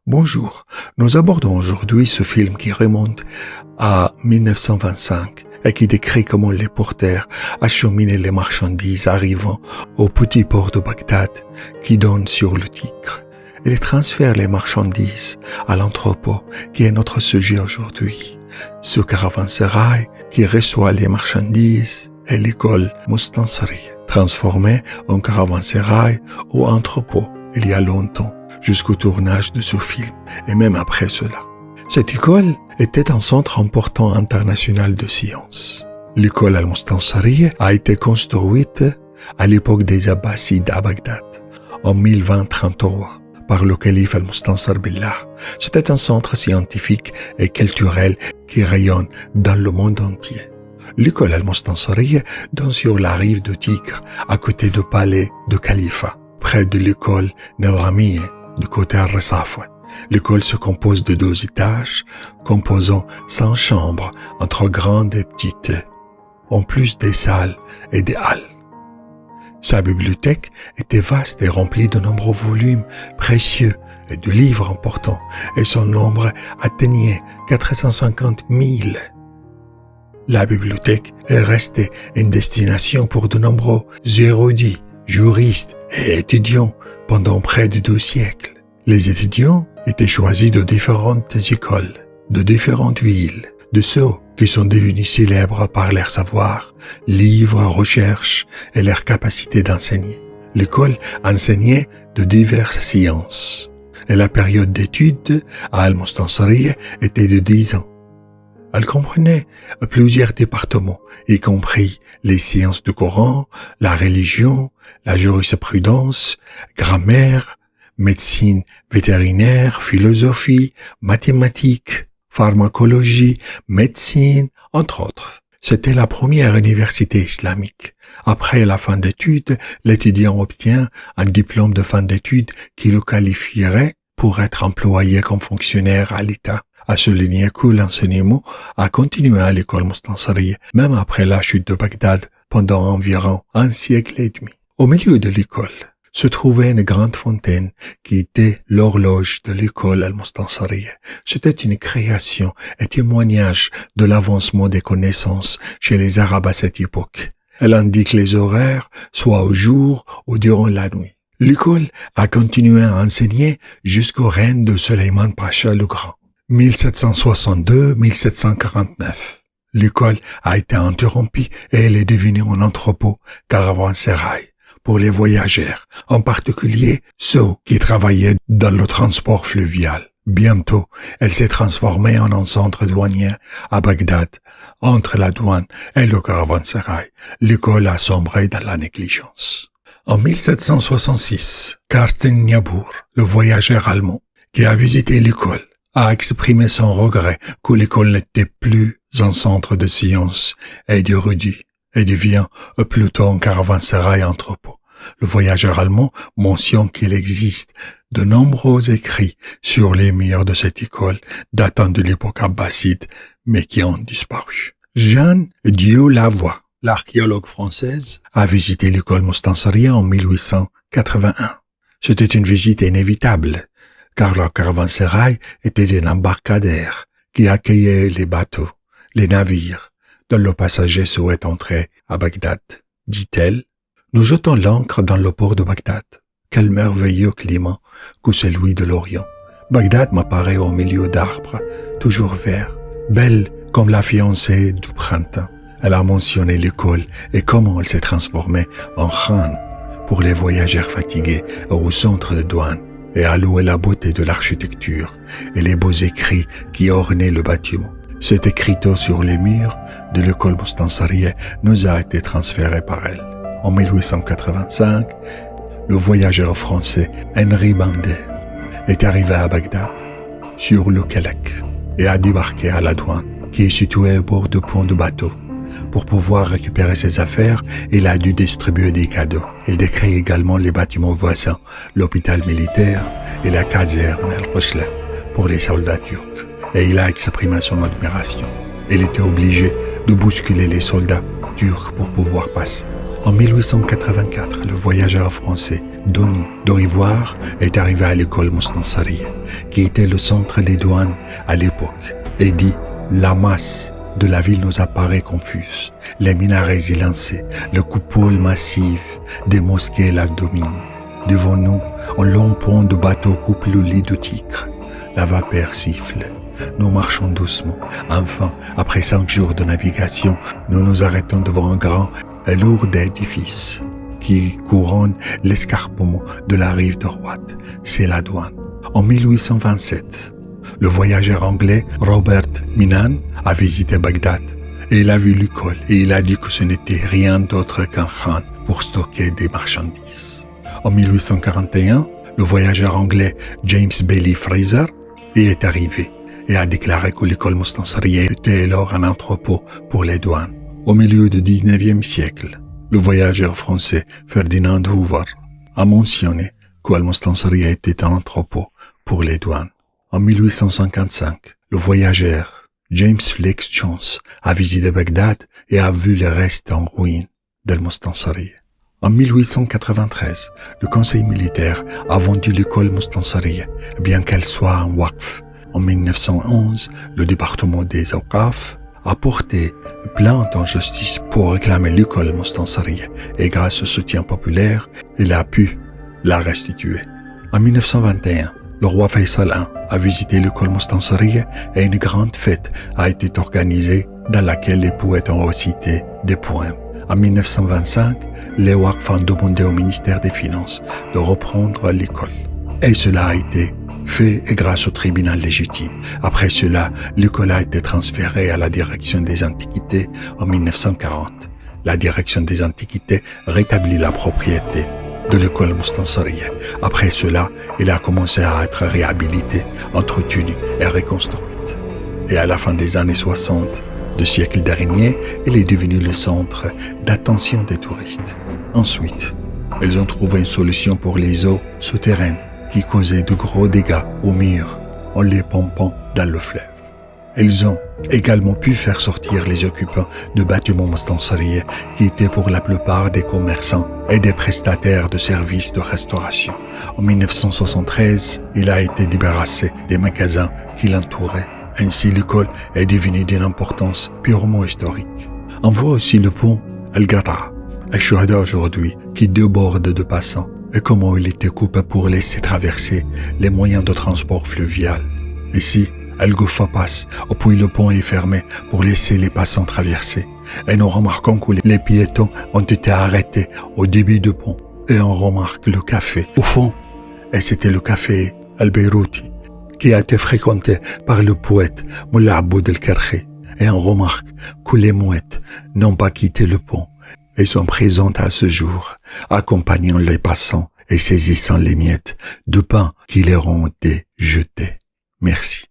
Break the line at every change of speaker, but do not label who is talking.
Bonjour, nous abordons aujourd'hui ce film qui remonte à 1925 et qui décrit comment les porteurs acheminaient les marchandises arrivant au petit port de Bagdad qui donne sur le Tigre. Ils transfèrent les marchandises à l'entrepôt qui est notre sujet aujourd'hui. Ce caravansérail qui reçoit les marchandises est l'école Mustansariya, transformée en caravansérail ou entrepôt il y a longtemps, jusqu'au tournage de ce film, et même après cela. Cette école était un centre important international de sciences. L'école Al-Mustansariya a été construite à l'époque des Abbassides à Bagdad, en 1033, par le calife Al-Mustansar Billah. C'était un centre scientifique et culturel qui rayonne dans le monde entier. L'école Al-Mustansariya donne sur la rive du Tigre, à côté du palais de Khalifa, près de l'école Nizamiya, du côté Al-Rasafouan. L'école se compose de 2 étages, composant 100 chambres entre grandes et petites, en plus des salles et des halles. Sa bibliothèque était vaste et remplie de nombreux volumes précieux et de livres importants, et son nombre atteignait 450 000. La bibliothèque est restée une destination pour de nombreux érudits, juristes et étudiants pendant près de 2 siècles. Les étudiants étaient choisis de différentes écoles, de différentes villes, de ceux qui sont devenus célèbres par leur savoir, livres, recherches et leur capacité d'enseigner. L'école enseignait de diverses sciences, et la période d'études à Al-Mustansariya était de 10 ans. Elle comprenait plusieurs départements, y compris les sciences du Coran, la religion, la jurisprudence, grammaire, médecine vétérinaire, philosophie, mathématiques, pharmacologie, médecine, entre autres. C'était la première université islamique. Après la fin d'études, l'étudiant obtient un diplôme de fin d'études qui le qualifierait pour être employé comme fonctionnaire à l'État. À souligner que l'enseignement a continué à l'école Mustansariya, même après la chute de Bagdad, pendant environ 1 siècle et demi. Au milieu de l'école se trouvait une grande fontaine qui était l'horloge de l'école Al-Mustansariya. C'était une création et témoignage de l'avancement des connaissances chez les Arabes à cette époque. Elle indique les horaires, soit au jour ou durant la nuit. L'école a continué à enseigner jusqu'au règne de Sulayman Pacha le Grand. 1762-1749. L'école a été interrompue et elle est devenue un entrepôt caravansérail pour les voyageurs, en particulier ceux qui travaillaient dans le transport fluvial. Bientôt, elle s'est transformée en un centre douanier à Bagdad. Entre la douane et le caravansérail, l'école a sombré dans la négligence. En 1766, Carsten Niebuhr, le voyageur allemand, qui a visité l'école, a exprimé son regret que l'école n'était plus un centre de sciences et d'érudits et devient plutôt un caravansérail entrepôt. Le voyageur allemand mentionne qu'il existe de nombreux écrits sur les murs de cette école datant de l'époque abbasside, mais qui ont disparu. Jeanne Dieulavoye, l'archéologue française, a visité l'école Mustansariya en 1881. C'était une visite inévitable, car le caravansérail était un embarcadère qui accueillait les bateaux, les navires, dont le passager souhaite entrer à Bagdad. Dit-elle, nous jetons l'ancre dans le port de Bagdad. Quel merveilleux climat que celui de l'Orient. Bagdad m'apparaît au milieu d'arbres, toujours verts, belle comme la fiancée du printemps. Elle a mentionné l'école et comment elle s'est transformée en khan pour les voyageurs fatigués au centre de douane, et a loué la beauté de l'architecture et les beaux écrits qui ornaient le bâtiment. Cet écriteau sur les murs de l'école Mustansariya nous a été transféré par elle. En 1885, le voyageur français Henri Bender est arrivé à Bagdad sur le Kelek et a débarqué à la douane qui est située au bord du pont de bateau. Pour pouvoir récupérer ses affaires, il a dû distribuer des cadeaux. Il décrit également les bâtiments voisins, l'hôpital militaire et la caserne Al-Qusla pour les soldats turcs. Et il a exprimé son admiration. Il était obligé de bousculer les soldats turcs pour pouvoir passer. En 1884, le voyageur français Denis d'Orivoire est arrivé à l'école Mostansariya, qui était le centre des douanes à l'époque, et dit « La masse de la ville nous apparaît confuse. Les minarets élancés, le coupole massif des mosquées la dominent. Devant nous, un long pont de bateaux coupe le lit de tigre. La vapeur siffle. Nous marchons doucement. Enfin, après 5 jours de navigation, nous nous arrêtons devant un grand et lourd édifice qui couronne l'escarpement de la rive droite. C'est la douane. En 1827, le voyageur anglais Robert Minan a visité Bagdad et il a vu l'école et il a dit que ce n'était rien d'autre qu'un khan pour stocker des marchandises. En 1841, le voyageur anglais James Bailey Fraser y est arrivé et a déclaré que l'école Mostansariya était alors un entrepôt pour les douanes. Au milieu du 19e siècle, le voyageur français Ferdinand Hoover a mentionné que Al-Mostansariya était un entrepôt pour les douanes. En 1855, le voyageur James Flex Jones a visité Bagdad et a vu les restes en ruine d'Al-Mostansariya. En 1893, le conseil militaire a vendu l'école Mostansariya, bien qu'elle soit en waqf. En 1911, le département des Awqaf a porté plainte en justice pour réclamer l'école Mostansariya et grâce au soutien populaire, il a pu la restituer. En 1921, le roi Faisal I a visité l'école Mostansariya et une grande fête a été organisée dans laquelle les poètes ont récité des poèmes. En 1925, les Waqf ont demandé au ministère des Finances de reprendre l'école. Et cela a été fait et grâce au tribunal légitime. Après cela, l'école a été transférée à la direction des antiquités en 1940. La direction des antiquités rétablit la propriété de l'école Mostansariya. Après cela, elle a commencé à être réhabilitée, entretenue et reconstruite. Et à la fin des années 60 du siècle dernier, elle est devenue le centre d'attention des touristes. Ensuite, ils ont trouvé une solution pour les eaux souterraines qui causaient de gros dégâts aux murs en les pompant dans le fleuve. Ils ont également pu faire sortir les occupants de bâtiments Mostansariya qui étaient pour la plupart des commerçants et des prestataires de services de restauration. En 1973, il a été débarrassé des magasins qui l'entouraient. Ainsi, l'école est devenue d'une importance purement historique. On voit aussi le pont Al-Ghata, Al-Shuhada aujourd'hui, qui déborde de passants et comment il était coupé pour laisser traverser les moyens de transport fluvial. Ici, Al-Ghoufa passe, puis le pont est fermé pour laisser les passants traverser. Et nous remarquons que les piétons ont été arrêtés au début du pont. Et on remarque le café au fond. Et c'était le café Al-Beyrouti, qui a été fréquenté par le poète Moula Aboud El-Karchi. Et on remarque que les mouettes n'ont pas quitté le pont. Elles sont présentes à ce jour, accompagnant les passants et saisissant les miettes de pain qui leur ont été jetées. Merci.